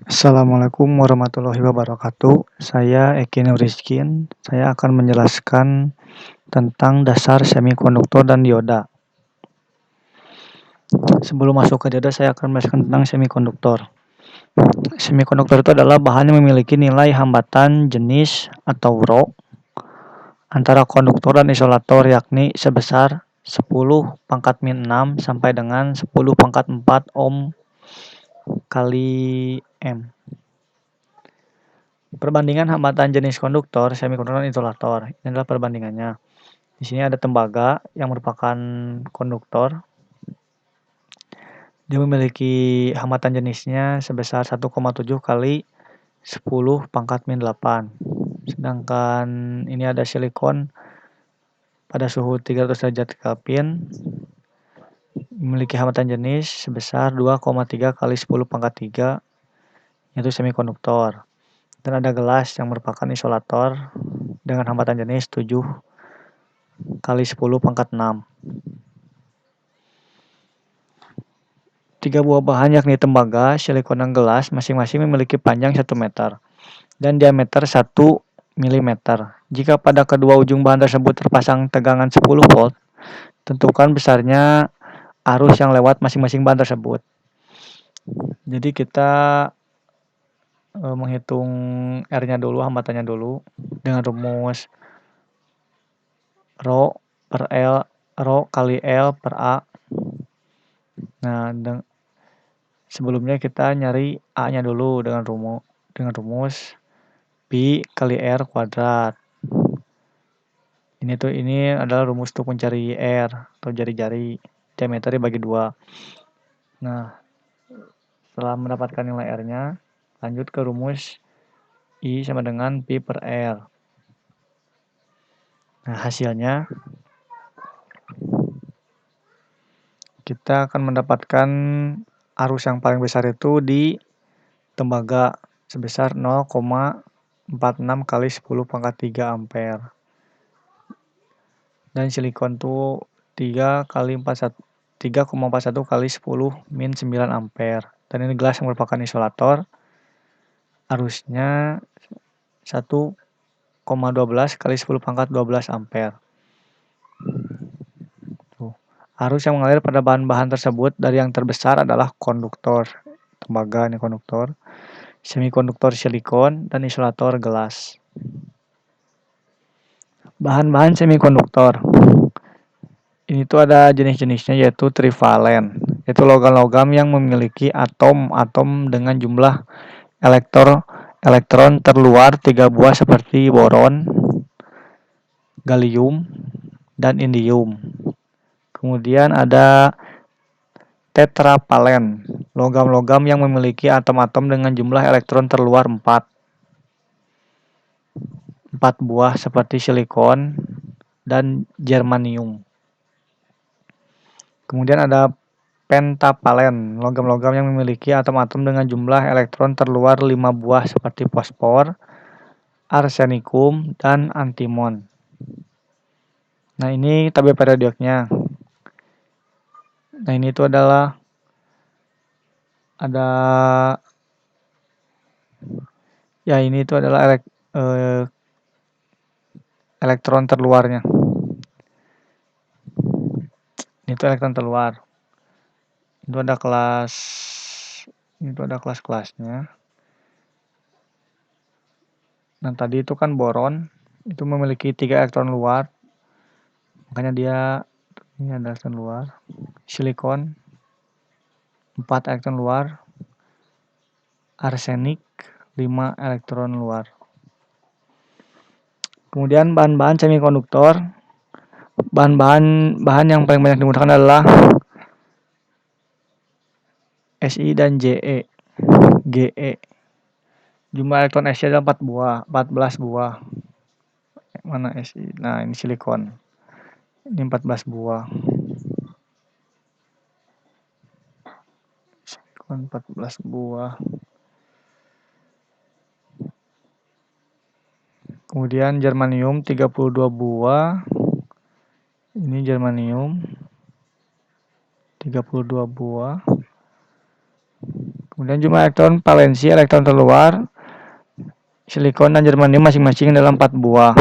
Assalamualaikum warahmatullahi wabarakatuh. Saya Eki Nurizkin. Saya akan menjelaskan tentang dasar semikonduktor dan dioda. Sebelum masuk ke dioda, saya akan menjelaskan tentang semikonduktor. Semikonduktor itu adalah bahan yang memiliki nilai hambatan jenis atau Rho antara konduktor dan isolator, yakni sebesar 10⁻⁶ sampai dengan 10⁻⁴ ohm kali M. Perbandingan hambatan jenis konduktor, semikonduktor, dan isolator. Ini adalah perbandingannya. Di sini ada tembaga yang merupakan konduktor. Dia memiliki hambatan jenisnya sebesar 1,7 kali 10⁻⁸. Sedangkan ini ada silikon pada suhu 300 derajat Kelvin memiliki hambatan jenis sebesar 2,3 kali 10⁻⁵, yaitu semikonduktor. Dan ada gelas yang merupakan isolator dengan hambatan jenis 7 kali 10⁻⁶. Tiga buah bahan yakni tembaga, silikon, dan gelas masing-masing memiliki panjang 1 meter dan diameter 1 mm. Jika pada kedua ujung bahan tersebut terpasang tegangan 10 volt, tentukan besarnya arus yang lewat masing-masing bahan tersebut. Jadi kita menghitung R-nya dulu, hambatannya dulu dengan rumus Rho per L, Rho kali L per A. Nah, sebelumnya kita nyari A-nya dulu dengan rumus Pi kali R kuadrat. Ini adalah rumus untuk mencari R atau jari-jari. Diameter dibagi 2. Nah, setelah mendapatkan nilai R-nya, lanjut ke rumus I sama dengan Pi per R. Nah, hasilnya kita akan mendapatkan arus yang paling besar itu di tembaga sebesar 0,46 kali 10⁻³ ampere. Dan silikon itu 3,41 kali 10⁻⁹ ampere. Dan ini gelas yang merupakan isolator. Arusnya 1,12 kali 10⁻12 ampere. Arus yang mengalir pada bahan-bahan tersebut dari yang terbesar adalah konduktor tembaga, ini konduktor, semikonduktor silikon, dan isolator gelas. Bahan-bahan semikonduktor. Ini tuh ada jenis-jenisnya, yaitu trivalen, yaitu logam-logam yang memiliki atom-atom dengan jumlah elektron terluar 3 buah seperti boron, gallium, dan indium. Kemudian ada tetrapalen, logam-logam yang memiliki atom-atom dengan jumlah elektron terluar 4 buah seperti silikon dan germanium. Kemudian ada pentapalen, logam-logam yang memiliki atom-atom dengan jumlah elektron terluar 5 buah seperti fosfor, arsenikum, dan antimon. Nah, ini tabel periodiknya. Nah, ini tuh adalah elektron terluarnya. Ini tuh elektron terluar. Itu ada kelas-kelasnya. Nah, tadi itu kan boron, itu memiliki 3 elektron luar. Makanya ini ada elektron luar. Silikon 4 elektron luar. Arsenik 5 elektron luar. Kemudian bahan-bahan semikonduktor. Bahan yang paling banyak digunakan adalah Si dan Ge. Jumlah elektron Si adalah 14 buah. Mana Si? Nah, ini silikon. Ini 14 buah. Silikon 14 buah. Kemudian germanium 32 buah. Ini germanium 32 buah. Kemudian jumlah elektron valensi elektron terluar silikon dan germanium masing-masing dalam 4 buah.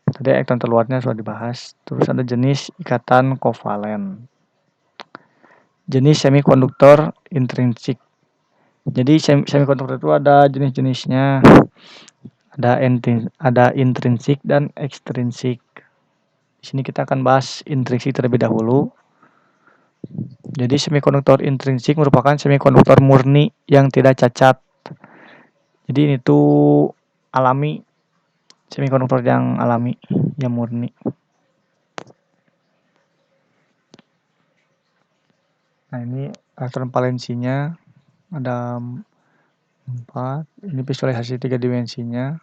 Tadi elektron terluarnya sudah dibahas. Terus ada jenis ikatan kovalen. Jenis semikonduktor intrinsik. Jadi semikonduktor itu ada jenis-jenisnya. Ada intrinsik dan ekstrinsik. Di sini kita akan bahas intrinsik terlebih dahulu. Jadi semikonduktor intrinsik merupakan semikonduktor murni yang tidak cacat. Jadi ini tuh alami, semikonduktor yang alami, yang murni. Nah ini elektron valensinya ada 4. Ini visualisasi 3 dimensinya.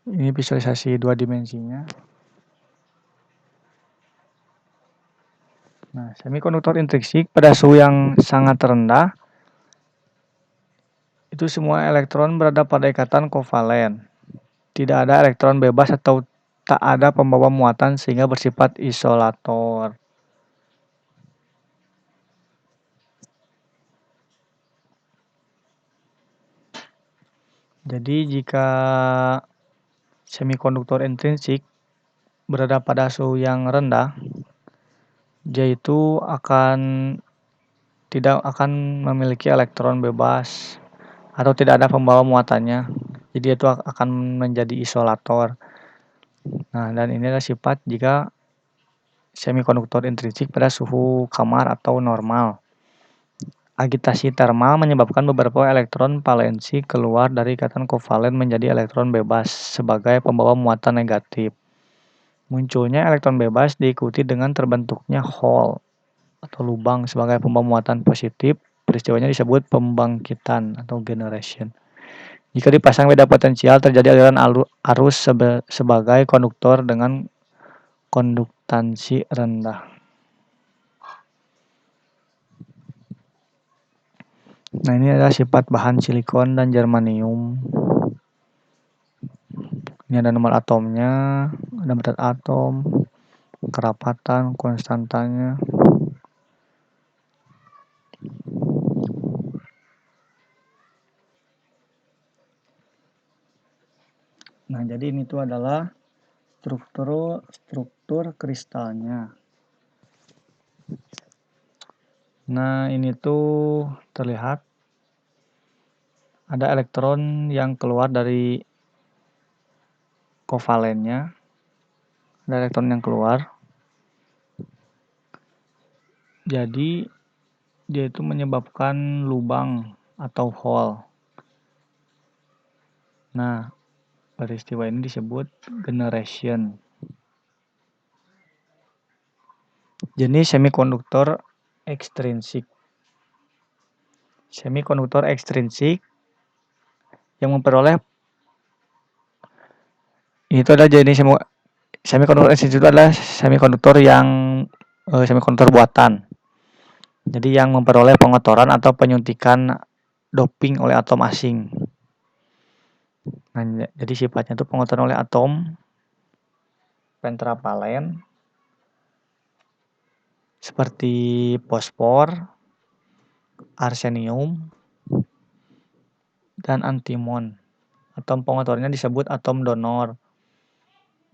Ini visualisasi 2 dimensinya. Nah, semikonduktor intrinsik pada suhu yang sangat rendah itu semua elektron berada pada ikatan kovalen. Tidak ada elektron bebas atau tak ada pembawa muatan sehingga bersifat isolator. Jadi jika semikonduktor intrinsik berada pada suhu yang rendah, dia itu tidak akan memiliki elektron bebas atau tidak ada pembawa muatannya. Jadi itu akan menjadi isolator. Nah, dan ini adalah sifat jika semikonduktor intrinsik pada suhu kamar atau normal. Agitasi termal menyebabkan beberapa elektron valensi keluar dari ikatan kovalen menjadi elektron bebas sebagai pembawa muatan negatif. Munculnya elektron bebas diikuti dengan terbentuknya hole atau lubang sebagai pembawa muatan positif. Peristiwanya disebut pembangkitan atau generation. Jika dipasang beda potensial, terjadi aliran arus sebagai konduktor dengan konduktansi rendah. Nah, ini adalah sifat bahan silikon dan germanium. Ini ada nomor atomnya, ada berat atom, kerapatan, konstantanya. Nah, jadi ini tuh adalah struktur kristalnya. Nah, ini tuh terlihat ada elektron yang keluar dari kovalennya. Ada elektron yang keluar. Jadi dia itu menyebabkan lubang atau hole. Nah, peristiwa ini disebut generation. Jenis semikonduktor ekstrinsik. Semikonduktor ekstrinsik yang memperoleh itu adalah jenis semikonduktor ekstrinsik itu adalah semikonduktor yang semikonduktor buatan. Jadi yang memperoleh pengotoran atau penyuntikan doping oleh atom asing. Nah, jadi sifatnya itu pengotoran oleh atom pentravalen seperti fosfor, arsenium, dan antimon. Atom pengotornya disebut atom donor.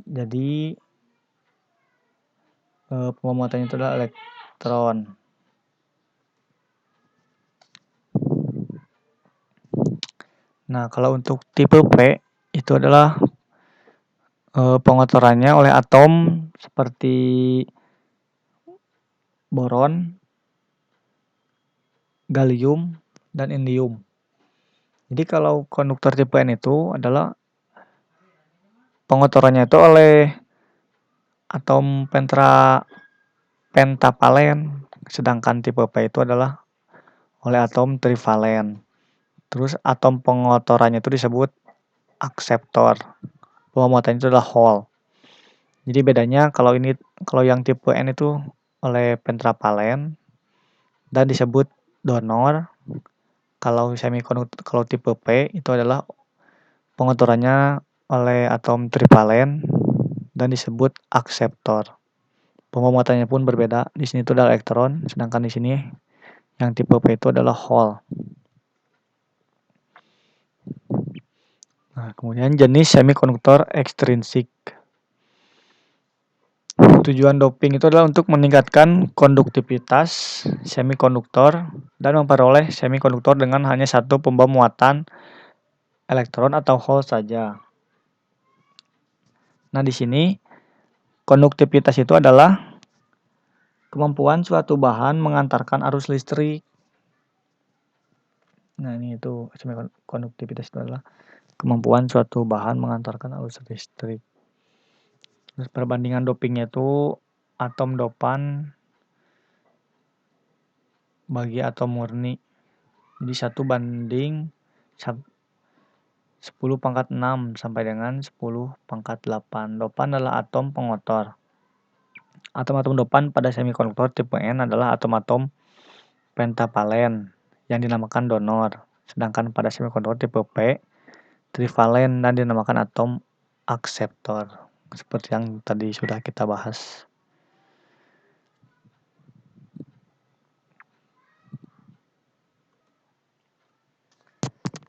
Jadi pemuatannya itu adalah elektron. Nah, kalau untuk tipe P itu adalah pengotorannya oleh atom seperti boron, gallium, dan indium. Jadi kalau konduktor tipe N itu adalah pengotorannya itu oleh atom pentavalen, sedangkan tipe P itu adalah oleh atom trivalen. Terus atom pengotorannya itu disebut akseptor. Pemuatannya itu adalah hole. Jadi bedanya kalau yang tipe N itu oleh pentavalen dan disebut donor. Kalau tipe P itu adalah pengotorannya oleh atom trivalen dan disebut akseptor. Pemuatannya pun berbeda. Di sini itu adalah elektron, sedangkan di sini Yang tipe P itu adalah Hall. Nah, kemudian jenis semikonduktor ekstrinsik. Tujuan doping itu adalah untuk meningkatkan konduktivitas semikonduktor dan memperoleh semikonduktor dengan hanya satu pembawa muatan elektron atau hole saja. Nah, di sini konduktivitas itu adalah kemampuan suatu bahan mengantarkan arus listrik. Nah, ini itu konduktivitas itu adalah kemampuan suatu bahan mengantarkan arus listrik. Terus perbandingan dopingnya itu atom dopan bagi atom murni. Jadi 1 banding 10⁻⁶ sampai dengan 10⁻8. Dopan adalah atom pengotor. Atom-atom dopan pada semikonduktor tipe N adalah atom-atom pentavalen yang dinamakan donor. Sedangkan pada semikonduktor tipe P trivalen dan dinamakan atom akseptor. Seperti yang tadi sudah kita bahas.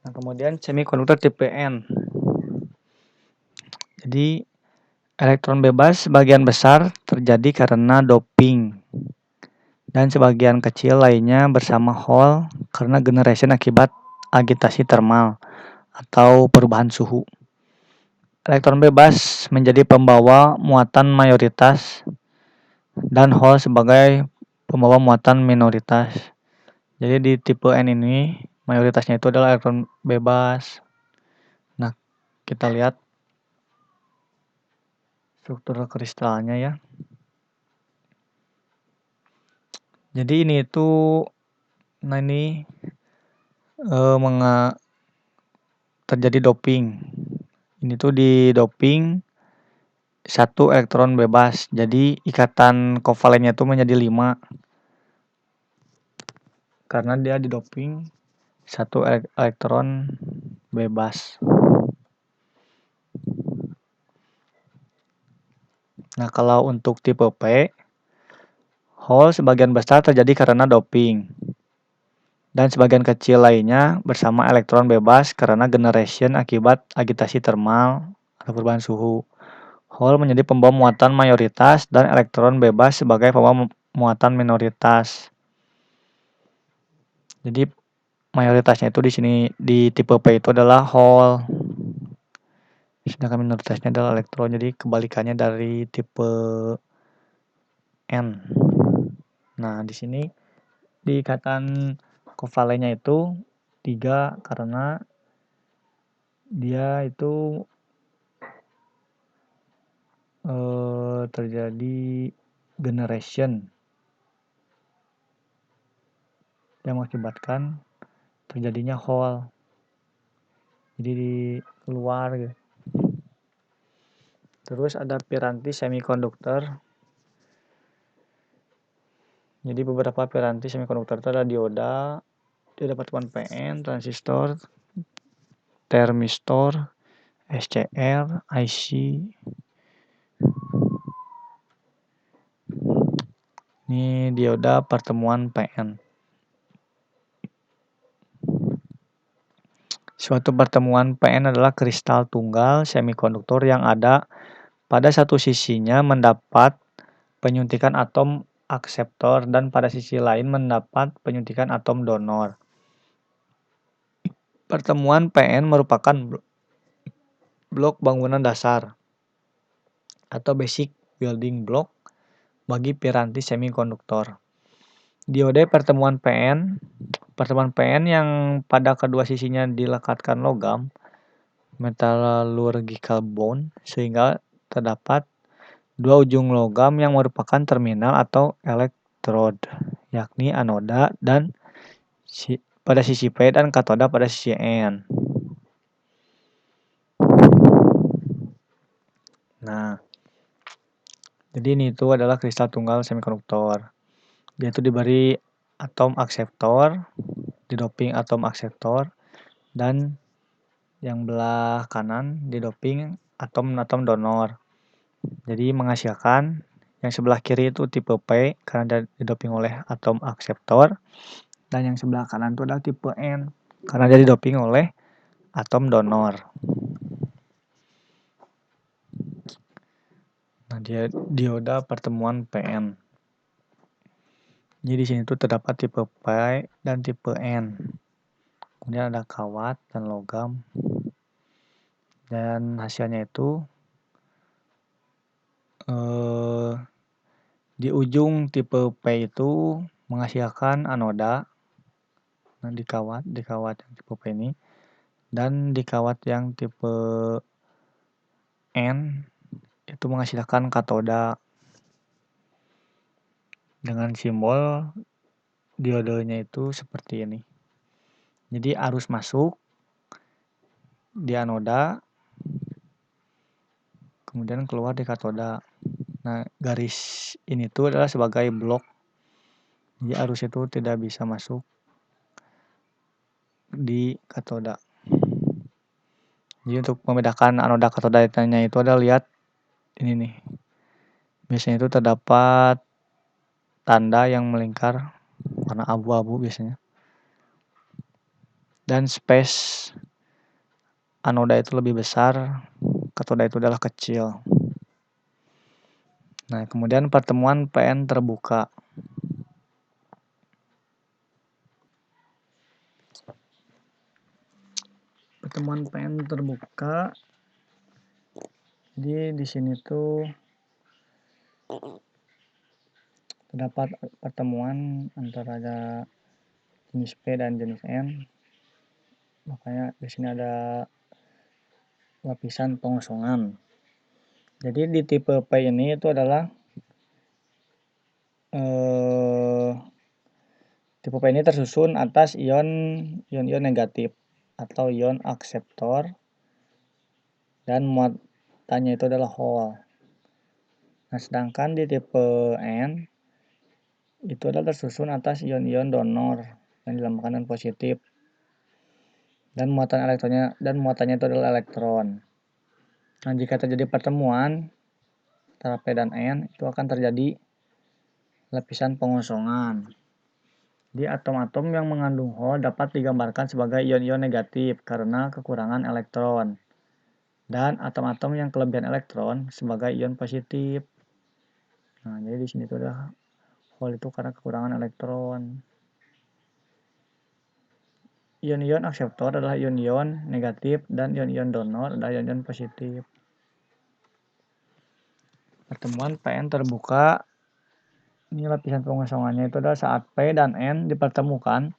Nah, kemudian semikonduktor tipe N. Jadi elektron bebas sebagian besar terjadi karena doping dan sebagian kecil lainnya bersama hole karena generation akibat agitasi termal atau perubahan suhu. Elektron bebas menjadi pembawa muatan mayoritas dan hole sebagai pembawa muatan minoritas. Jadi di tipe N ini mayoritasnya itu adalah elektron bebas. Nah, kita lihat struktur kristalnya ya. Jadi ini itu terjadi doping. Ini tuh di doping 1 elektron bebas. Jadi ikatan kovalennya itu menjadi 5. Karena dia di doping 1 elektron bebas. Nah, kalau untuk tipe P, hole sebagian besar terjadi karena doping. Dan sebagian kecil lainnya bersama elektron bebas karena generation akibat agitasi termal atau perubahan suhu. Hole menjadi pembawa muatan mayoritas dan elektron bebas sebagai pembawa muatan minoritas. Jadi mayoritasnya itu di sini di tipe P itu adalah hole. Sedangkan minoritasnya adalah elektron. Jadi kebalikannya dari tipe N. Nah, di sini di ikatan kovalennya itu 3 karena dia itu terjadi generation yang mengakibatkan terjadinya hole. Jadi di keluar gitu. Terus ada piranti semikonduktor. Jadi beberapa piranti semikonduktor itu ada dioda pertemuan PN, transistor, termistor, SCR, IC. Ini dioda pertemuan PN. Suatu pertemuan PN adalah kristal tunggal semikonduktor yang ada pada satu sisinya mendapat penyuntikan atom akseptor dan pada sisi lain mendapat penyuntikan atom donor. Pertemuan PN merupakan blok bangunan dasar atau basic building block bagi piranti semikonduktor. Diode pertemuan PN yang pada kedua sisinya dilekatkan logam metallurgical bond sehingga terdapat 2 ujung logam yang merupakan terminal atau elektrod, yakni anoda dan pada sisi P dan katoda pada sisi N. Nah, jadi ini itu adalah kristal tunggal semikonduktor. Dia itu diberi atom akseptor, didoping atom akseptor, dan yang belah kanan didoping atom-atom donor. Jadi menghasilkan yang sebelah kiri itu tipe P karena didoping oleh atom akseptor. Dan yang sebelah kanan itu adalah tipe N, karena dia didoping oleh atom donor. Nah, dia dioda pertemuan PN. Jadi di sini tuh terdapat tipe P dan tipe N. Kemudian ada kawat dan logam. Dan hasilnya itu di ujung tipe P itu menghasilkan anoda. Nah, di kawat yang tipe P ini, dan di kawat yang tipe N itu menghasilkan katoda dengan simbol diodenya itu seperti ini. Jadi arus masuk di anoda, kemudian keluar di katoda. Nah, garis ini tuh adalah sebagai blok. Jadi arus itu tidak bisa masuk di katoda. Jadi untuk membedakan anoda katodanya itu ada, lihat ini nih. Biasanya itu terdapat tanda yang melingkar warna abu-abu biasanya. Dan space anoda itu lebih besar, katoda itu adalah kecil. Nah, kemudian pertemuan PN terbuka. Pertemuan PN terbuka. Jadi di sini tuh terdapat pertemuan antara jenis P dan jenis N. Makanya di sini ada lapisan pengosongan. Jadi di tipe P ini itu adalah tipe P ini tersusun atas ion-ion negatif atau ion akseptor, dan muatannya itu adalah hole. Nah, sedangkan di tipe N itu adalah tersusun atas ion-ion donor yang dilambangkan dengan positif, dan muatannya itu adalah elektron. Nah, jika terjadi pertemuan antara P dan N, itu akan terjadi lapisan pengosongan. Di atom-atom yang mengandung hole dapat digambarkan sebagai ion-ion negatif karena kekurangan elektron, dan atom-atom yang kelebihan elektron sebagai ion positif. Nah, jadi di sini itu adalah hole itu karena kekurangan elektron. Ion-ion akseptor adalah ion-ion negatif, dan ion-ion donor adalah ion-ion positif. Pertemuan PN terbuka. Ini lapisan pengosongannya itu adalah saat P dan N dipertemukan,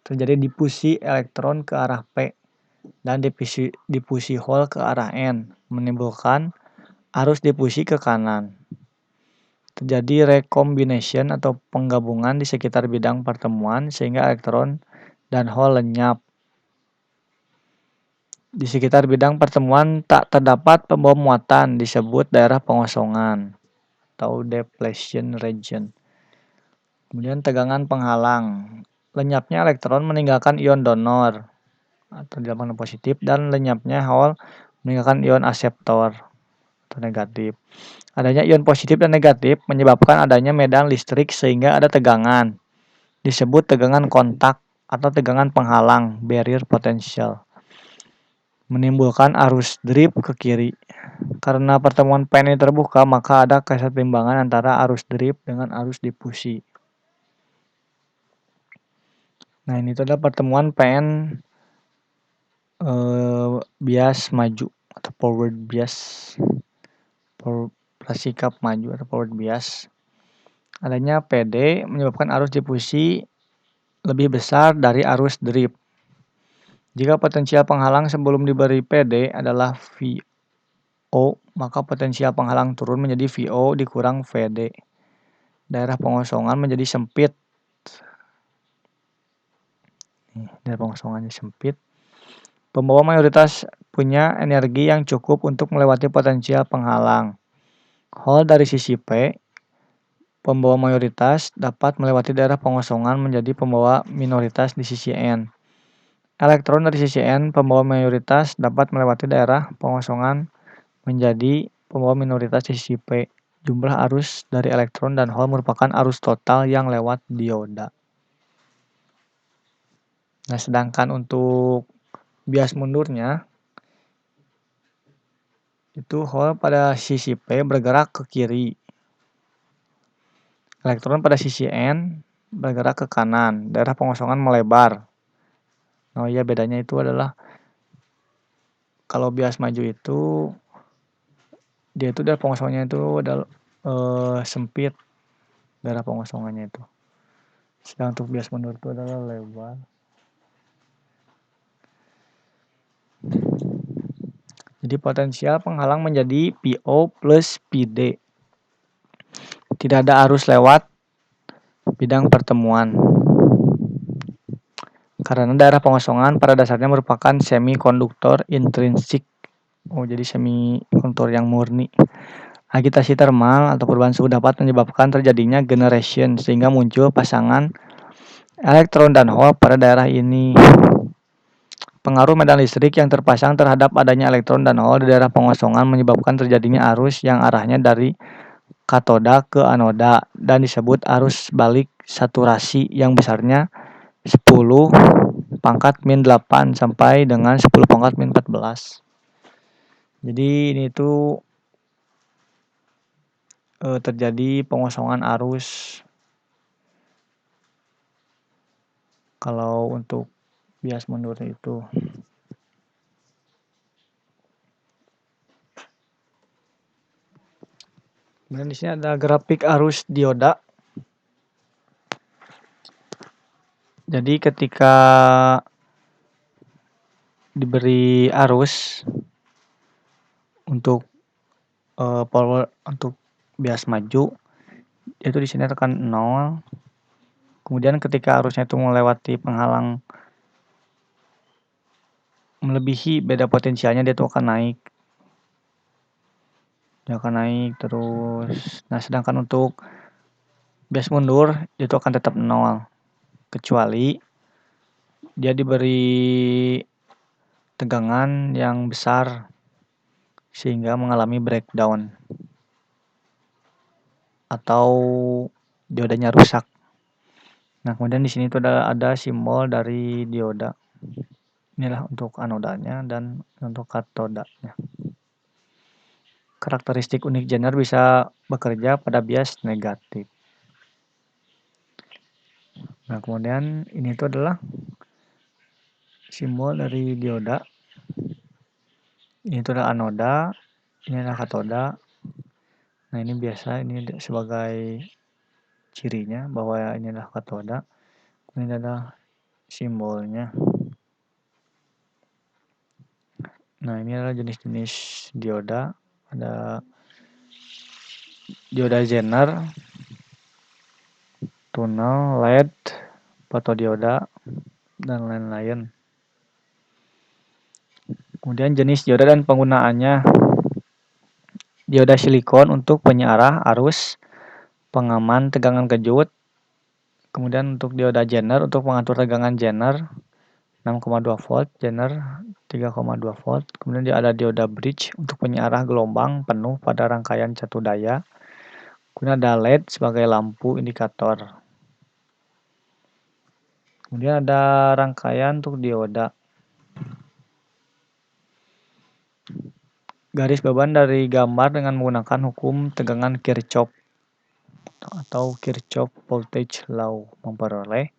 terjadi difusi elektron ke arah P dan difusi hole ke arah N, menimbulkan arus difusi ke kanan. Terjadi recombination atau penggabungan di sekitar bidang pertemuan sehingga elektron dan hole lenyap. Di sekitar bidang pertemuan tak terdapat pembawa muatan, disebut daerah pengosongan atau depletion region. Kemudian tegangan penghalang. Lenyapnya elektron meninggalkan ion donor atau dilambangkan positif, dan lenyapnya hole meninggalkan ion akseptor atau negatif. Adanya ion positif dan negatif menyebabkan adanya medan listrik sehingga ada tegangan. Disebut tegangan kontak atau tegangan penghalang, barrier potential. Menimbulkan arus drip ke kiri. Karena pertemuan PN ini terbuka, maka ada keseimbangan antara arus drip dengan arus difusi. Nah, ini adalah pertemuan PN bias maju atau forward bias, sikap maju atau forward bias. Adanya PD menyebabkan arus difusi lebih besar dari arus drip. Jika potensial penghalang sebelum diberi PD adalah VO, maka potensial penghalang turun menjadi VO dikurang VD. Daerah pengosongan menjadi sempit. Daerah pengosongannya sempit. Pembawa mayoritas punya energi yang cukup untuk melewati potensial penghalang. Hole dari sisi P, pembawa mayoritas dapat melewati daerah pengosongan menjadi pembawa minoritas di sisi N. Elektron dari sisi N, pembawa mayoritas dapat melewati daerah pengosongan menjadi pembawa minoritas di sisi P. Jumlah arus dari elektron dan hole merupakan arus total yang lewat dioda. Nah, sedangkan untuk bias mundurnya itu hole pada sisi P bergerak ke kiri. Elektron pada sisi N bergerak ke kanan. Daerah pengosongan melebar. Oh iya, bedanya itu adalah kalau bias maju itu dia itu daerah pengosongannya itu adalah sempit, daerah pengosongannya itu. Sedang untuk bias mundur itu adalah lebar. Jadi potensial penghalang menjadi PO plus PD. Tidak ada arus lewat bidang pertemuan. Karena daerah pengosongan pada dasarnya merupakan semikonduktor intrinsik. Oh, jadi semikonduktor yang murni. Agitasi termal atau perubahan suhu dapat menyebabkan terjadinya generation sehingga muncul pasangan elektron dan hole pada daerah ini. Pengaruh medan listrik yang terpasang terhadap adanya elektron dan hole di daerah pengosongan menyebabkan terjadinya arus yang arahnya dari katoda ke anoda dan disebut arus balik saturasi yang besarnya 10 pangkat min 8 sampai dengan 10 pangkat min 14. Jadi ini tuh terjadi pengosongan arus kalau untuk bias mundur itu. Kemudian di sini ada grafik arus dioda. Jadi ketika diberi arus untuk power untuk bias maju itu di sini tekan 0. Kemudian ketika arusnya itu melewati penghalang melebihi beda potensialnya dia itu akan naik. Dia akan naik terus. Nah, sedangkan untuk bias mundur dia itu akan tetap 0 kecuali dia diberi tegangan yang besar sehingga mengalami breakdown atau diodanya rusak. Nah, kemudian di sini itu ada simbol dari dioda. Inilah untuk anodanya dan untuk katodanya. Karakteristik unik Zener bisa bekerja pada bias negatif. Nah, kemudian ini itu adalah simbol dari dioda. Ini itu adalah anoda, ini adalah katoda. Nah, ini biasa ini sebagai cirinya bahwa ini adalah katoda. Ini adalah simbolnya. Nah, ini adalah jenis-jenis dioda. Ada dioda Zener, tunnel, LED, fotodioda, dan lain-lain. Kemudian jenis dioda dan penggunaannya. Dioda silikon untuk penyearah arus, pengaman tegangan kejut. Kemudian untuk dioda Zener untuk mengatur tegangan Zener 6,2 volt, Zener 3,2 volt. Kemudian dia ada dioda bridge untuk penyearah gelombang penuh pada rangkaian satu daya. Kemudian ada LED sebagai lampu indikator. Kemudian ada rangkaian untuk dioda. Garis beban dari gambar dengan menggunakan hukum tegangan Kirchhoff atau Kirchhoff Voltage Law memperoleh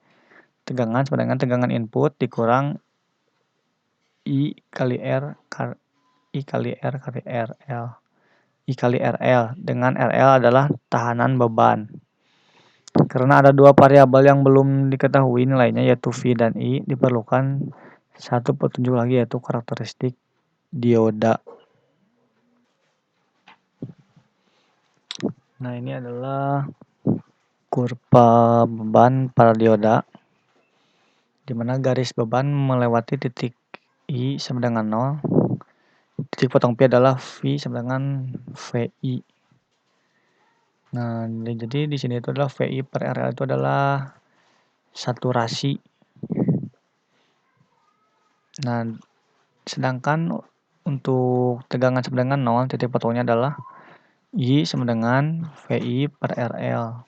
tegangan sama dengan tegangan input dikurang I kali R kali RL dengan RL adalah tahanan beban. Karena ada dua variabel yang belum diketahui nilainya yaitu V dan I, diperlukan satu petunjuk lagi yaitu karakteristik dioda. Nah, ini adalah kurva beban pada dioda di mana garis beban melewati titik I sama dengan 0. Titik potong P adalah V sama dengan VI. Nah, jadi di sini itu adalah VI per RL itu adalah saturasi. Nah, sedangkan untuk tegangan sama dengan 0, titik potongnya adalah I sama dengan VI per RL.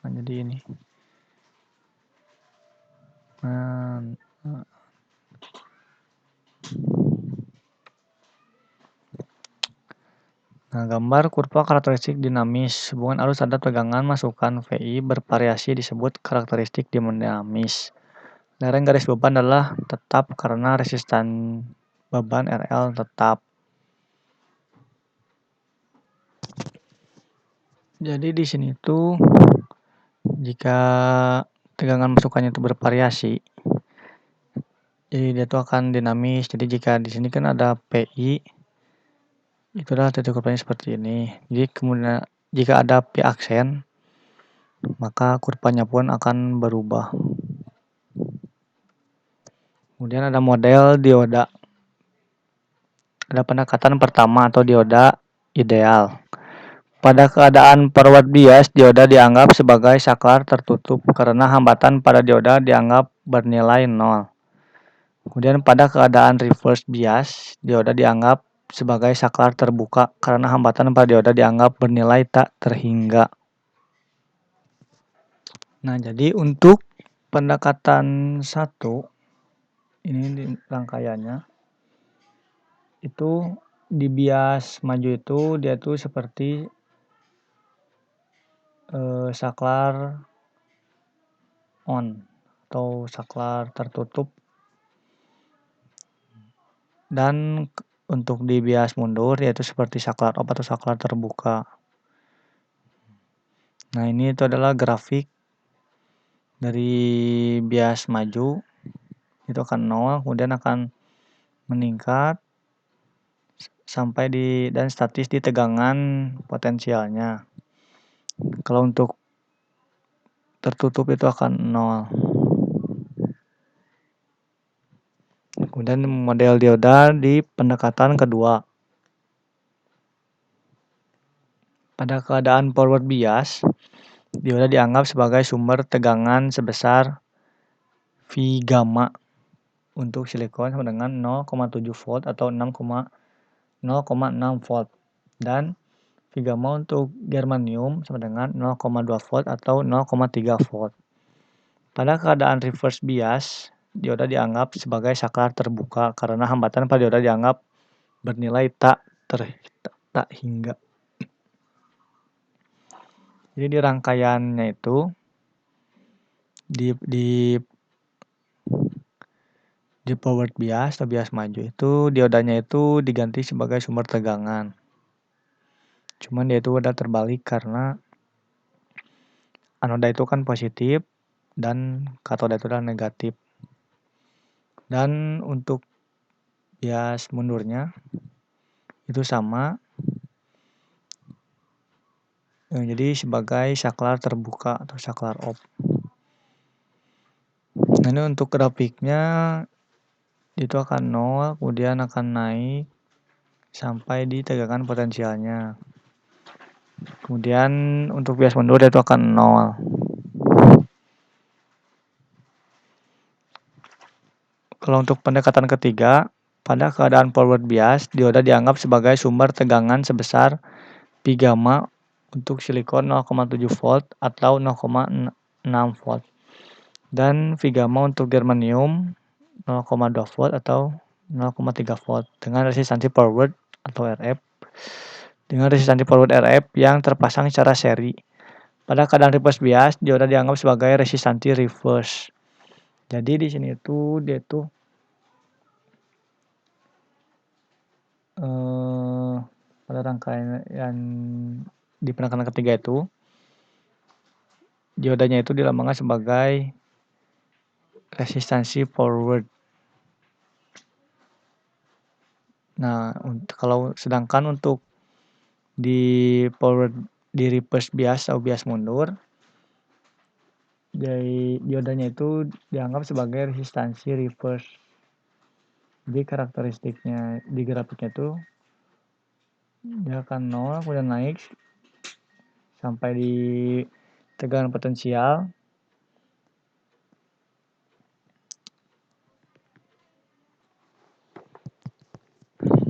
Nah, jadi ini. Nah, Nah, gambar kurva karakteristik dinamis. Hubungan arus ada tegangan masukan VI bervariasi disebut karakteristik dinamis. Lereng garis beban adalah tetap karena resistan beban RL tetap. Jadi di sini tuh jika tegangan masukannya itu bervariasi, jadi dia tuh akan dinamis. Jadi jika di sini kan ada PI, itu adalah titik kurvanya seperti ini. Jadi kemudian jika ada P aksen, maka kurvanya pun akan berubah. Kemudian ada model dioda. Ada pendekatan pertama atau dioda ideal. Pada keadaan forward bias, dioda dianggap sebagai saklar tertutup karena hambatan pada dioda dianggap bernilai 0. Kemudian pada keadaan reverse bias, dioda dianggap sebagai saklar terbuka karena hambatan pada dioda dianggap bernilai tak terhingga. Nah, jadi untuk pendekatan 1, ini di rangkaiannya, itu di bias maju itu dia tuh seperti saklar on atau saklar tertutup. Dan untuk di bias mundur yaitu seperti saklar off atau saklar terbuka. Nah, ini itu adalah grafik dari bias maju, itu akan 0, kemudian akan meningkat sampai dan statis di tegangan potensialnya. Kalau untuk tertutup itu akan 0. Kemudian model dioda di pendekatan kedua. Pada keadaan forward bias, dioda dianggap sebagai sumber tegangan sebesar V gamma untuk silikon sama dengan 0,7 volt atau 0,6 volt. Dan V gamma untuk germanium sama dengan 0,2 volt atau 0,3 volt. Pada keadaan reverse bias, dioda dianggap sebagai saklar terbuka karena hambatan pada dioda dianggap bernilai tak hingga. Jadi di rangkaiannya itu di forward bias atau bias maju itu diodanya itu diganti sebagai sumber tegangan. Cuman dia itu udah terbalik karena anoda itu kan positif dan katoda itu adalah negatif. Dan untuk bias mundurnya itu sama. Jadi sebagai saklar terbuka atau saklar off. Nah, ini untuk grafiknya itu akan 0, kemudian akan naik sampai di tegangan potensialnya. Kemudian untuk bias mundur itu akan 0. Kalau untuk pendekatan ketiga, pada keadaan forward bias, dioda dianggap sebagai sumber tegangan sebesar pi gamma untuk silikon 0,7 volt atau 0,6 volt. Dan V gamma untuk germanium 0,2 volt atau 0,3 volt dengan resistansi forward atau RF. Dengan resistansi forward RF yang terpasang secara seri. Pada keadaan reverse bias, dioda dianggap sebagai resistansi reverse. Jadi di sini itu dia tuh pada rangkaian yang di pendekatan ketiga itu diodanya itu dilambangkan sebagai resistansi forward. Nah, kalau sedangkan untuk di forward di reverse bias atau bias mundur, diodanya itu dianggap sebagai resistansi reverse. Jadi karakteristiknya di grafiknya itu dia akan 0 kemudian naik sampai di tegangan potensial.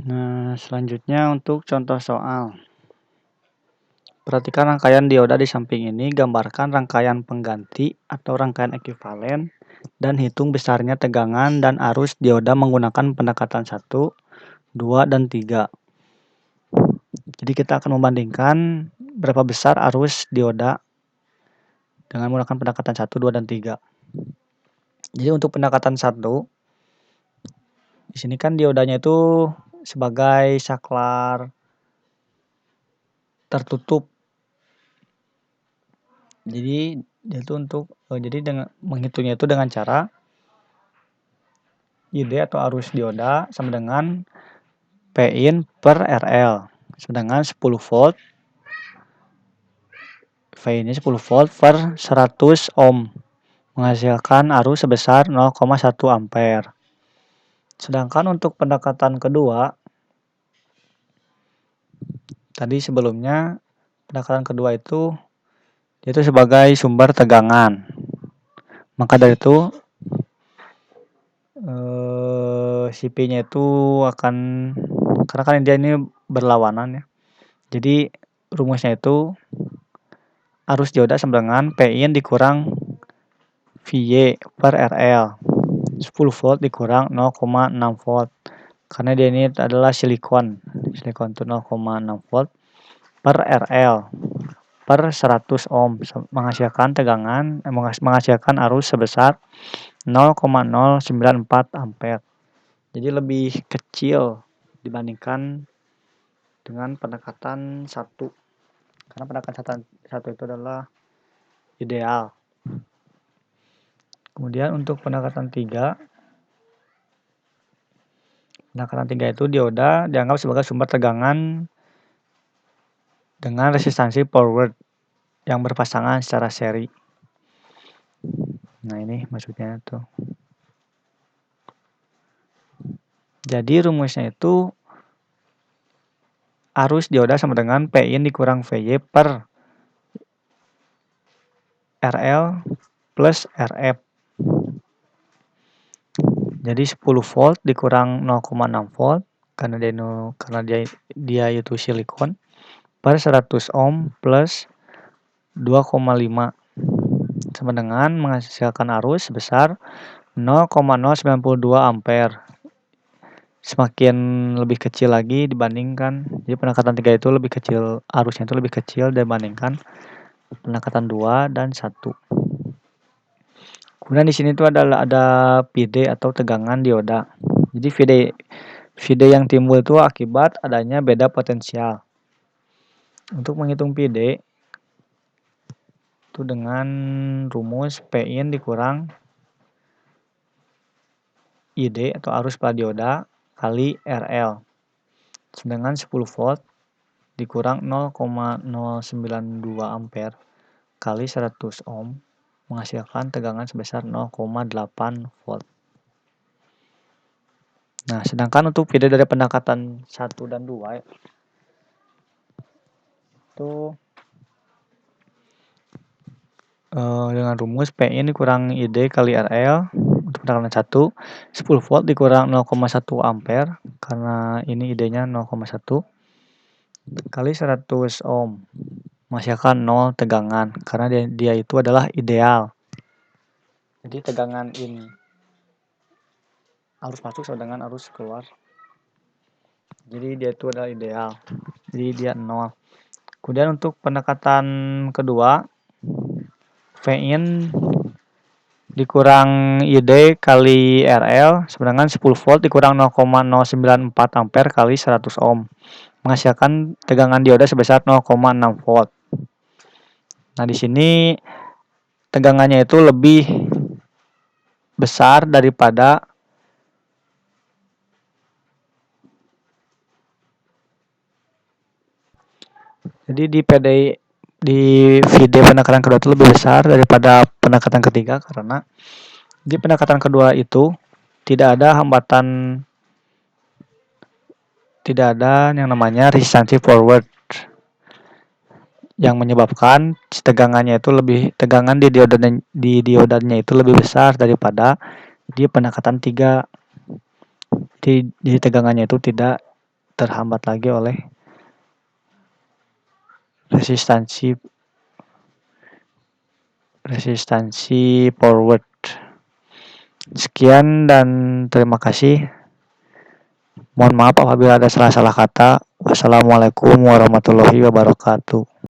Nah, selanjutnya untuk contoh soal. Perhatikan rangkaian dioda di samping ini, gambarkan rangkaian pengganti atau rangkaian ekuivalen, dan hitung besarnya tegangan dan arus dioda menggunakan pendekatan 1, 2, dan 3. Jadi kita akan membandingkan berapa besar arus dioda dengan menggunakan pendekatan 1, 2, dan 3. Jadi untuk pendekatan 1, di sini kan diodanya itu sebagai saklar tertutup. Jadi itu jadi dengan menghitungnya itu dengan cara ID atau arus dioda sama dengan Pin per RL. Sedangkan 10 volt V ini 10 volt per 100 ohm menghasilkan arus sebesar 0,1 ampere. Sedangkan untuk pendekatan kedua, tadi sebelumnya pendekatan kedua itu yaitu sebagai sumber tegangan. Maka dari itu si P-nya itu akan, karena kan dia ini berlawanan ya. Jadi rumusnya itu arus dioda sama dengan Pin dikurang Vy per RL. 10 volt dikurang 0,6 volt. Karena dia ini adalah silikon. Silikon itu 0,6 volt per RL per 100 ohm menghasilkan menghasilkan arus sebesar 0,094 ampere. Jadi lebih kecil dibandingkan dengan pendekatan 1. Karena pendekatan 1 itu adalah ideal. Kemudian untuk pendekatan 3 itu dioda dianggap sebagai sumber tegangan dengan resistansi forward yang berpasangan secara seri. Nah ini maksudnya itu. Jadi rumusnya itu arus dioda sama dengan Pin dikurang Vy per RL plus Rf. Jadi 10 volt dikurang 0,6 volt karena dia itu silikon per 100 ohm plus 2,5 sama dengan menghasilkan arus sebesar 0,092 ampere. Semakin lebih kecil lagi dibandingkan, jadi pendekatan 3 itu lebih kecil, arusnya itu lebih kecil dibandingkan pendekatan 2 dan 1. Kemudian di sini tuh ada PD atau tegangan dioda. Jadi PD yang timbul itu akibat adanya beda potensial. Untuk menghitung PD itu dengan rumus Pin dikurang ID atau arus pada dioda kali RL. Sedangkan 10 volt dikurang 0,092 ampere kali 100 ohm menghasilkan tegangan sebesar 0,8 volt. Nah, sedangkan untuk PD dari pendekatan 1 dan 2 itu dengan rumus Pin dikurang ID kali RL untuk pendekatan 1, 10 volt dikurang 0,1 ampere karena ini ID-nya 0,1 kali 100 ohm menghasilkan 0 tegangan karena dia itu adalah ideal. Jadi tegangan ini arus masuk sama dengan arus keluar. Jadi dia itu adalah ideal. Jadi dia 0. Kemudian untuk pendekatan kedua, Vin dikurang ID kali RL sedangkan 10 volt dikurang 0,094 ampere kali 100 ohm menghasilkan tegangan dioda sebesar 0,6 volt. Nah, di sini tegangannya itu lebih besar daripada jadi di video pendekatan kedua itu lebih besar daripada pendekatan ketiga karena di pendekatan kedua itu tidak ada yang namanya resistansi forward yang menyebabkan tegangannya itu tegangan di diodanya itu lebih besar daripada di pendekatan 3. Jadi tegangannya itu tidak terhambat lagi oleh resistansi forward. Sekian dan terima kasih. Mohon maaf apabila ada salah-salah kata. Wassalamualaikum warahmatullahi wabarakatuh.